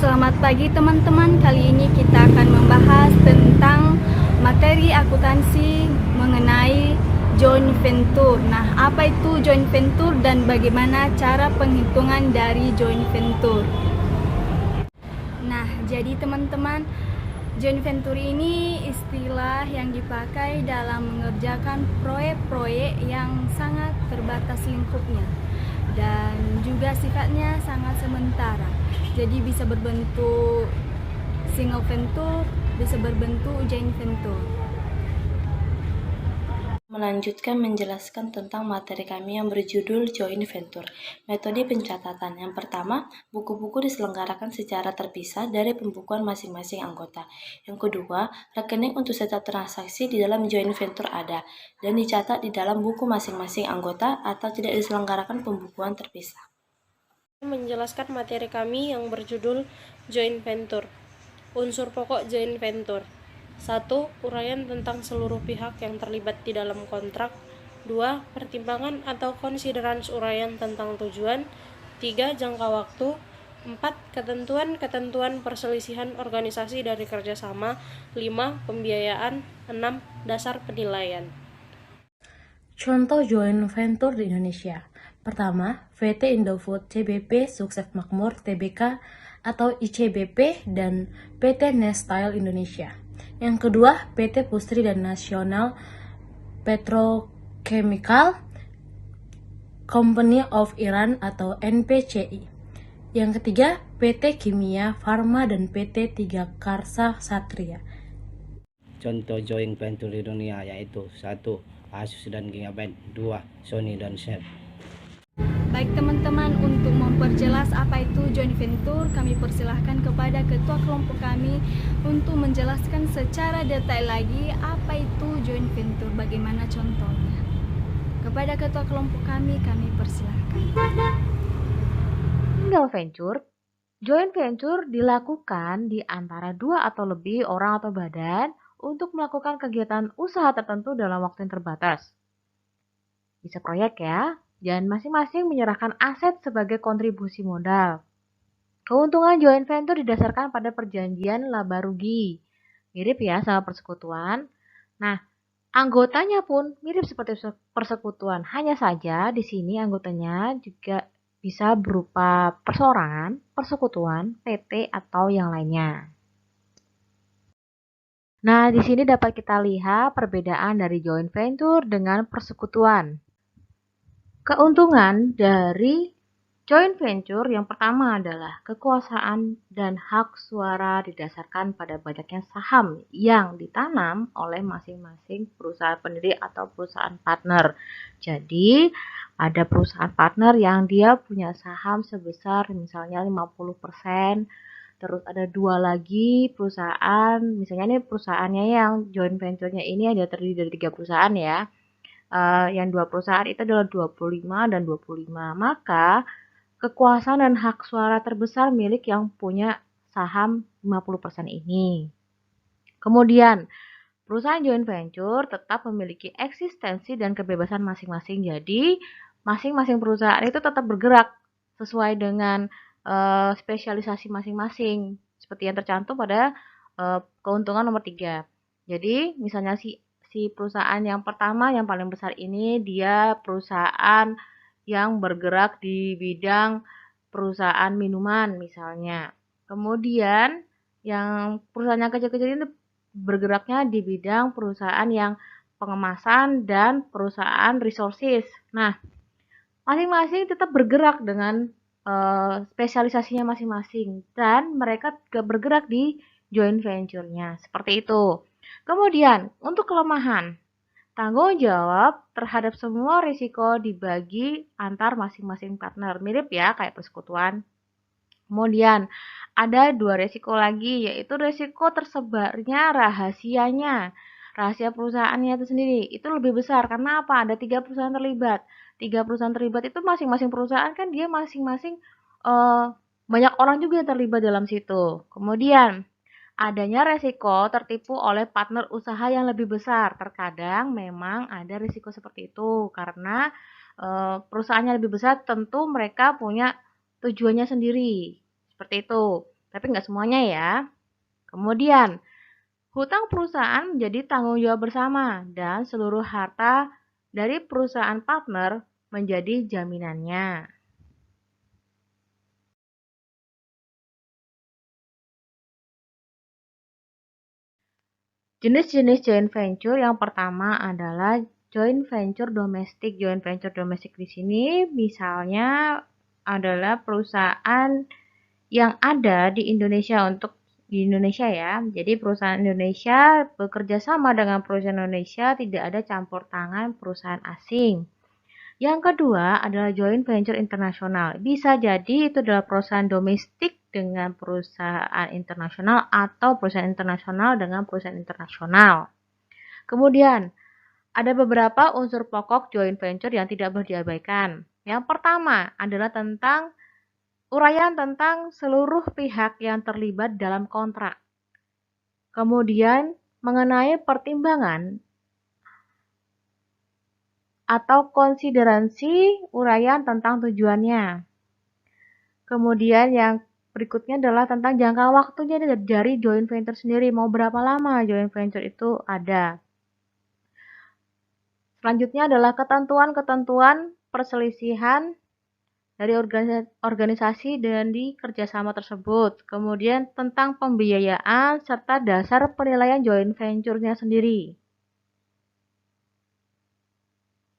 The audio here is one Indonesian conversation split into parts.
Selamat pagi teman-teman, kali ini kita akan membahas tentang materi akuntansi mengenai joint venture. Nah, apa itu joint venture dan bagaimana cara penghitungan dari joint venture? Nah, jadi teman-teman, joint venture ini istilah yang dipakai dalam mengerjakan proyek-proyek yang sangat terbatas lingkupnya dan juga sifatnya sangat sementara. Jadi bisa berbentuk single venture, bisa berbentuk joint venture. Melanjutkan menjelaskan tentang materi kami yang berjudul joint venture. Metode pencatatan. Yang pertama, buku-buku diselenggarakan secara terpisah dari pembukuan masing-masing anggota. Yang kedua, rekening untuk setiap transaksi di dalam joint venture ada dan dicatat di dalam buku masing-masing anggota atau tidak diselenggarakan pembukuan terpisah. Menjelaskan materi kami yang berjudul joint venture. Unsur pokok joint venture. 1. Uraian tentang seluruh pihak yang terlibat di dalam kontrak. 2. Pertimbangan atau considerance uraian tentang tujuan. 3. Jangka waktu. 4. Ketentuan-ketentuan perselisihan organisasi dari kerjasama. 5. Pembiayaan. 6. Dasar penilaian. Contoh joint venture di Indonesia. Pertama, PT Indofood CBP Sukses Makmur Tbk atau ICBP dan PT Nestyle Indonesia. Yang kedua, PT Pustri dan Nasional Petrochemical Company of Iran atau NPCI. Yang ketiga, PT Kimia Farma dan PT Tiga Karsa Satria. Contoh joint venture di dunia yaitu 1. Asus dan Gigabyte, 2. Sony dan Shell. Baik teman-teman, untuk memperjelas apa itu joint venture, kami persilahkan kepada ketua kelompok kami untuk menjelaskan secara detail lagi apa itu joint venture, bagaimana contohnya. Kepada ketua kelompok kami persilahkan. Single venture, joint venture dilakukan di antara 2 atau lebih orang atau badan untuk melakukan kegiatan usaha tertentu dalam waktu yang terbatas. Bisa proyek ya, dan masing-masing menyerahkan aset sebagai kontribusi modal. Keuntungan joint venture didasarkan pada perjanjian laba rugi. Mirip ya sama persekutuan. Nah, anggotanya pun mirip seperti persekutuan. Hanya saja di sini anggotanya juga bisa berupa perseorangan, persekutuan, PT, atau yang lainnya. Nah, di sini dapat kita lihat perbedaan dari joint venture dengan persekutuan. Keuntungan dari joint venture yang pertama adalah kekuasaan dan hak suara didasarkan pada banyaknya saham yang ditanam oleh masing-masing perusahaan pendiri atau perusahaan partner. Jadi, ada perusahaan partner yang dia punya saham sebesar misalnya 50%, terus ada 2 lagi perusahaan, misalnya ini perusahaannya yang joint venture-nya ini ada terdiri dari 3 perusahaan ya. Yang 2 perusahaan itu adalah 25 dan 25. Maka kekuasaan dan hak suara terbesar milik yang punya saham 50% ini. Kemudian, perusahaan joint venture tetap memiliki eksistensi dan kebebasan masing-masing. Jadi, masing-masing perusahaan itu tetap bergerak sesuai dengan spesialisasi masing-masing. Seperti yang tercantum pada keuntungan nomor 3. Jadi, misalnya si perusahaan yang pertama yang paling besar ini dia perusahaan yang bergerak di bidang perusahaan minuman misalnya. Kemudian yang perusahaan yang kecil-kecil ini bergeraknya di bidang perusahaan yang pengemasan dan perusahaan resources. Nah, masing-masing tetap bergerak dengan spesialisasinya masing-masing dan mereka bergerak di joint venture-nya. Seperti itu. Kemudian, untuk kelemahan, tanggung jawab terhadap semua risiko dibagi antar masing-masing partner. Mirip ya, kayak persekutuan. Kemudian, ada 2 risiko lagi, yaitu risiko tersebarnya rahasianya. Rahasia perusahaannya itu sendiri, itu lebih besar. Karena apa? Ada 3 perusahaan terlibat. 3 perusahaan terlibat itu masing-masing perusahaan kan dia masing-masing banyak orang juga yang terlibat dalam situ. Kemudian, adanya resiko tertipu oleh partner usaha yang lebih besar. Terkadang memang ada risiko seperti itu karena perusahaannya lebih besar tentu mereka punya tujuannya sendiri. Seperti itu. tapi nggak semuanya ya. Kemudian, hutang perusahaan menjadi tanggung jawab bersama dan seluruh harta dari perusahaan partner menjadi jaminannya. Jenis-jenis joint venture yang pertama adalah joint venture domestik. Joint venture domestik di sini misalnya adalah perusahaan yang ada di Indonesia di Indonesia ya. Jadi perusahaan Indonesia bekerja sama dengan perusahaan Indonesia, tidak ada campur tangan perusahaan asing. Yang kedua adalah joint venture internasional. Bisa jadi itu adalah perusahaan domestik dengan perusahaan internasional atau perusahaan internasional dengan perusahaan internasional. Kemudian, ada beberapa unsur pokok joint venture yang tidak boleh diabaikan. Yang pertama adalah tentang uraian tentang seluruh pihak yang terlibat dalam kontrak. Kemudian, mengenai pertimbangan atau konsideransi uraian tentang tujuannya. Kemudian yang berikutnya adalah tentang jangka waktunya dari joint venture sendiri, mau berapa lama joint venture itu ada. Selanjutnya adalah ketentuan-ketentuan perselisihan dari organisasi dan di kerjasama tersebut. Kemudian tentang pembiayaan serta dasar penilaian joint venture-nya sendiri.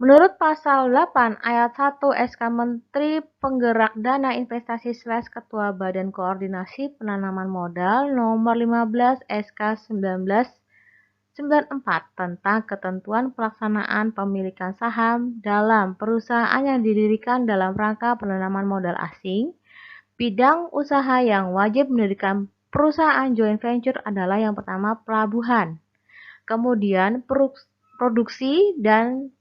Menurut pasal 8 ayat 1 SK Menteri Penggerak Dana Investasi / Ketua Badan Koordinasi Penanaman Modal nomor 15 SK 1994 tentang ketentuan pelaksanaan pemilikan saham dalam perusahaan yang didirikan dalam rangka penanaman modal asing, bidang usaha yang wajib mendirikan perusahaan joint venture adalah yang pertama pelabuhan, kemudian produksi dan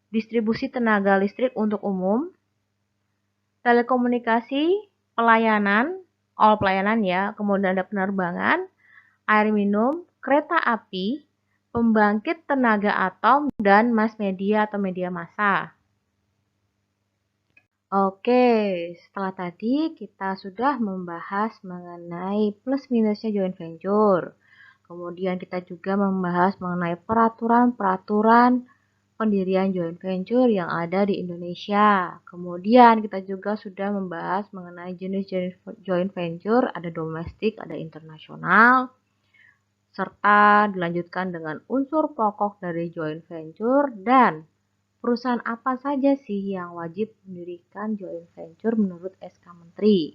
distribusi tenaga listrik untuk umum, telekomunikasi, pelayanan, all pelayanan ya, kemudian ada penerbangan, air minum, kereta api, pembangkit tenaga atom, dan mass media atau media massa. Oke, setelah tadi kita sudah membahas mengenai plus minusnya joint venture. Kemudian kita juga membahas mengenai peraturan-peraturan pendirian joint venture yang ada di Indonesia. Kemudian kita juga sudah membahas mengenai jenis joint venture, ada domestik, ada internasional, serta dilanjutkan dengan unsur pokok dari joint venture dan perusahaan apa saja sih yang wajib mendirikan joint venture menurut SK Menteri.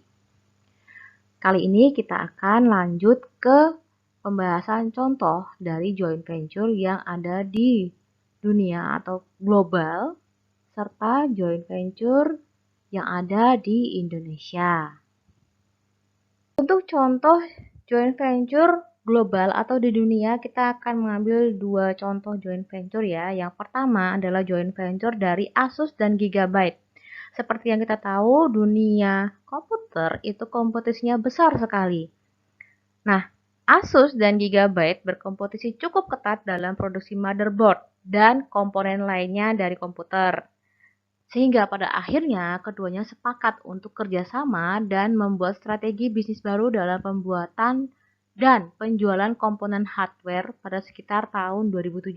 Kali ini kita akan lanjut ke pembahasan contoh dari joint venture yang ada di dunia atau global, serta joint venture yang ada di Indonesia. Untuk contoh joint venture global atau di dunia, kita akan mengambil dua contoh joint venture ya. Yang pertama adalah joint venture dari Asus dan Gigabyte. Seperti yang kita tahu, dunia komputer itu kompetisinya besar sekali. Nah, Asus dan Gigabyte berkompetisi cukup ketat dalam produksi motherboard dan komponen lainnya dari komputer. Sehingga pada akhirnya keduanya sepakat untuk kerjasama dan membuat strategi bisnis baru dalam pembuatan dan penjualan komponen hardware pada sekitar tahun 2007.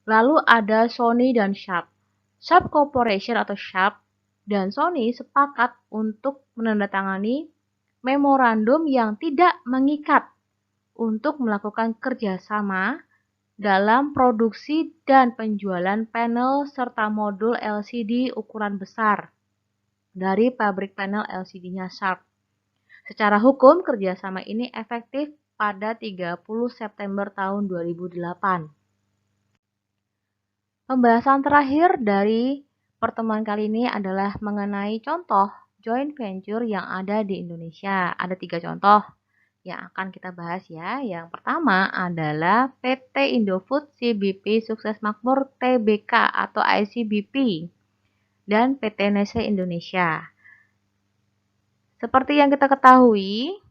Lalu ada Sony dan Sharp. Sharp Corporation atau Sharp dan Sony sepakat untuk menandatangani memorandum yang tidak mengikat untuk melakukan kerjasama dalam produksi dan penjualan panel serta modul LCD ukuran besar dari pabrik panel LCD-nya Sharp. Secara hukum, kerjasama ini efektif pada 30 September tahun 2008. Pembahasan terakhir dari pertemuan kali ini adalah mengenai contoh joint venture yang ada di Indonesia. Ada 3 contoh yang akan kita bahas ya. Yang pertama adalah PT Indofood CBP Sukses Makmur Tbk atau ICBP dan PT Nestle Indonesia. Seperti yang kita ketahui,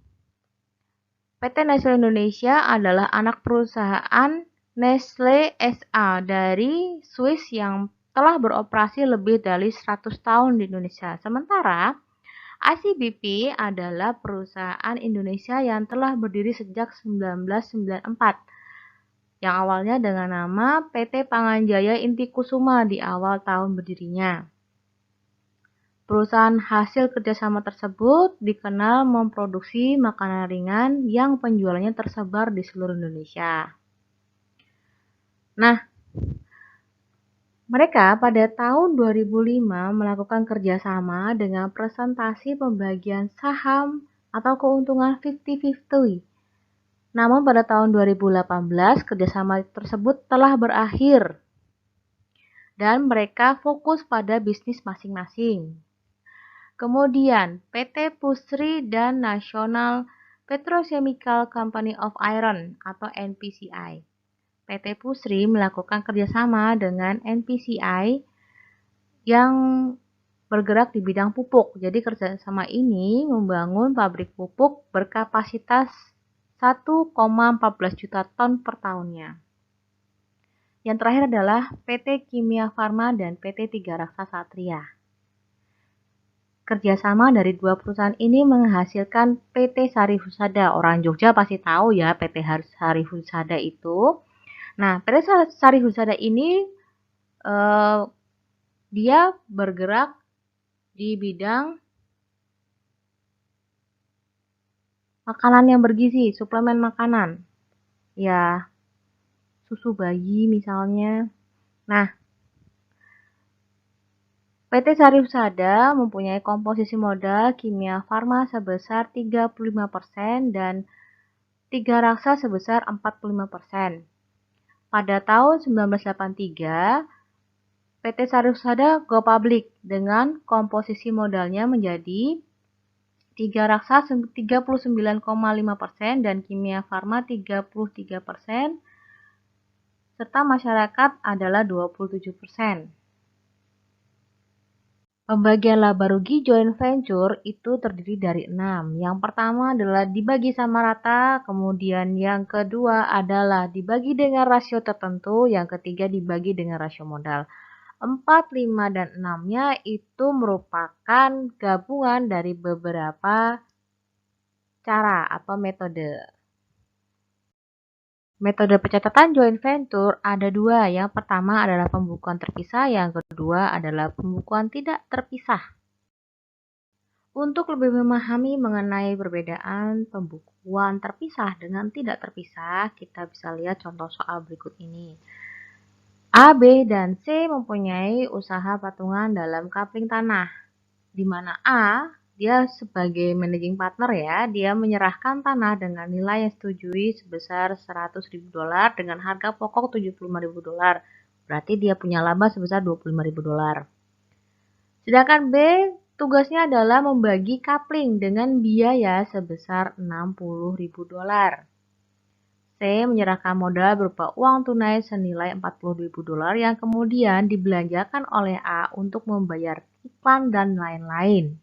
PT Nestle Indonesia adalah anak perusahaan Nestle SA dari Swiss yang telah beroperasi lebih dari 100 tahun di Indonesia. Sementara ICBP adalah perusahaan Indonesia yang telah berdiri sejak 1994, yang awalnya dengan nama PT Panganjaya Inti Kusuma di awal tahun berdirinya. Perusahaan hasil kerjasama tersebut dikenal memproduksi makanan ringan yang penjualannya tersebar di seluruh Indonesia. Nah, mereka pada tahun 2005 melakukan kerjasama dengan presentasi pembagian saham atau keuntungan 50-50. Namun pada tahun 2018 kerjasama tersebut telah berakhir dan mereka fokus pada bisnis masing-masing. Kemudian PT Pusri dan National Petrochemical Company of Iron atau NPCI. PT Pusri melakukan kerjasama dengan NPCI yang bergerak di bidang pupuk. Jadi kerjasama ini membangun pabrik pupuk berkapasitas 1,14 juta ton per tahunnya. Yang terakhir adalah PT Kimia Farma dan PT Tiga Raksa Satria. Kerjasama dari dua perusahaan ini menghasilkan PT Sari Husada. Orang Jogja pasti tahu ya PT Sari Husada itu. Nah, PT Sari Husada ini dia bergerak di bidang makanan yang bergizi, suplemen makanan. Ya, susu bayi misalnya. Nah, PT Sari Husada mempunyai komposisi modal Kimia Farma sebesar 35% dan Tiga Raksa sebesar 45%. Pada tahun 1983, PT Sari Husada go public dengan komposisi modalnya menjadi Tiga Raksa 39,5% dan Kimia Farma 33%, serta masyarakat adalah 27%. Pembagian laba rugi joint venture itu terdiri dari 6. Yang pertama adalah dibagi sama rata, kemudian yang kedua adalah dibagi dengan rasio tertentu, yang ketiga dibagi dengan rasio modal. 4, 5, dan 6-nya itu merupakan gabungan dari beberapa cara atau metode. Metode pencatatan joint venture ada dua. Yang pertama adalah pembukuan terpisah, yang kedua adalah pembukuan tidak terpisah. Untuk lebih memahami mengenai perbedaan pembukuan terpisah dengan tidak terpisah, kita bisa lihat contoh soal berikut ini. A, B, dan C mempunyai usaha patungan dalam kapling tanah, di mana A dia sebagai managing partner ya, dia menyerahkan tanah dengan nilai yang disetujui sebesar $100.000 dengan harga pokok $75.000. Berarti dia punya laba sebesar $25.000. Sedangkan B tugasnya adalah membagi kapling dengan biaya sebesar $60.000. C menyerahkan modal berupa uang tunai senilai $40.000 yang kemudian dibelanjakan oleh A untuk membayar iklan dan lain-lain.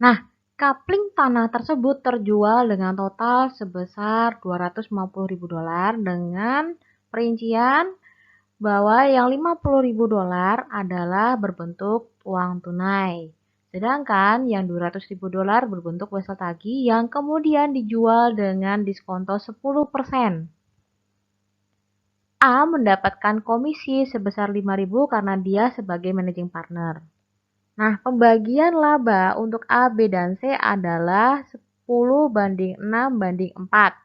Nah, kapling tanah tersebut terjual dengan total sebesar $250.000 dengan perincian bahwa yang $50.000 adalah berbentuk uang tunai. Sedangkan yang $200.000 berbentuk wesel tagih yang kemudian dijual dengan diskonto 10%. A mendapatkan komisi sebesar $5.000 karena dia sebagai managing partner. Nah, pembagian laba untuk A, B, dan C adalah 10/6/4.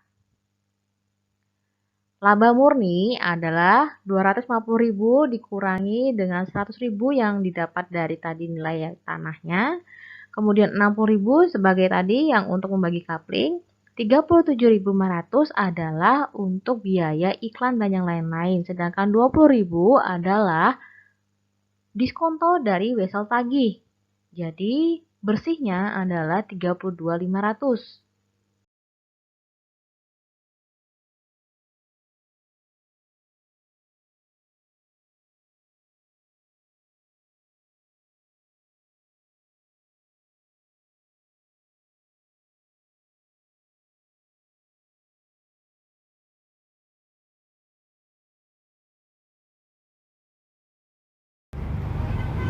Laba murni adalah 250.000 dikurangi dengan 100.000 yang didapat dari tadi nilai tanahnya. Kemudian 60.000 sebagai tadi yang untuk membagi kapling. 37.500 adalah untuk biaya iklan dan yang lain-lain. Sedangkan 20.000 adalah diskonto dari wesel tagih. Jadi bersihnya adalah 32.500.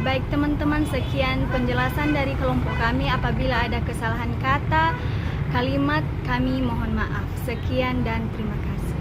Baik teman-teman, sekian penjelasan dari kelompok kami. Apabila ada kesalahan kata, kalimat, kami mohon maaf. Sekian dan terima kasih.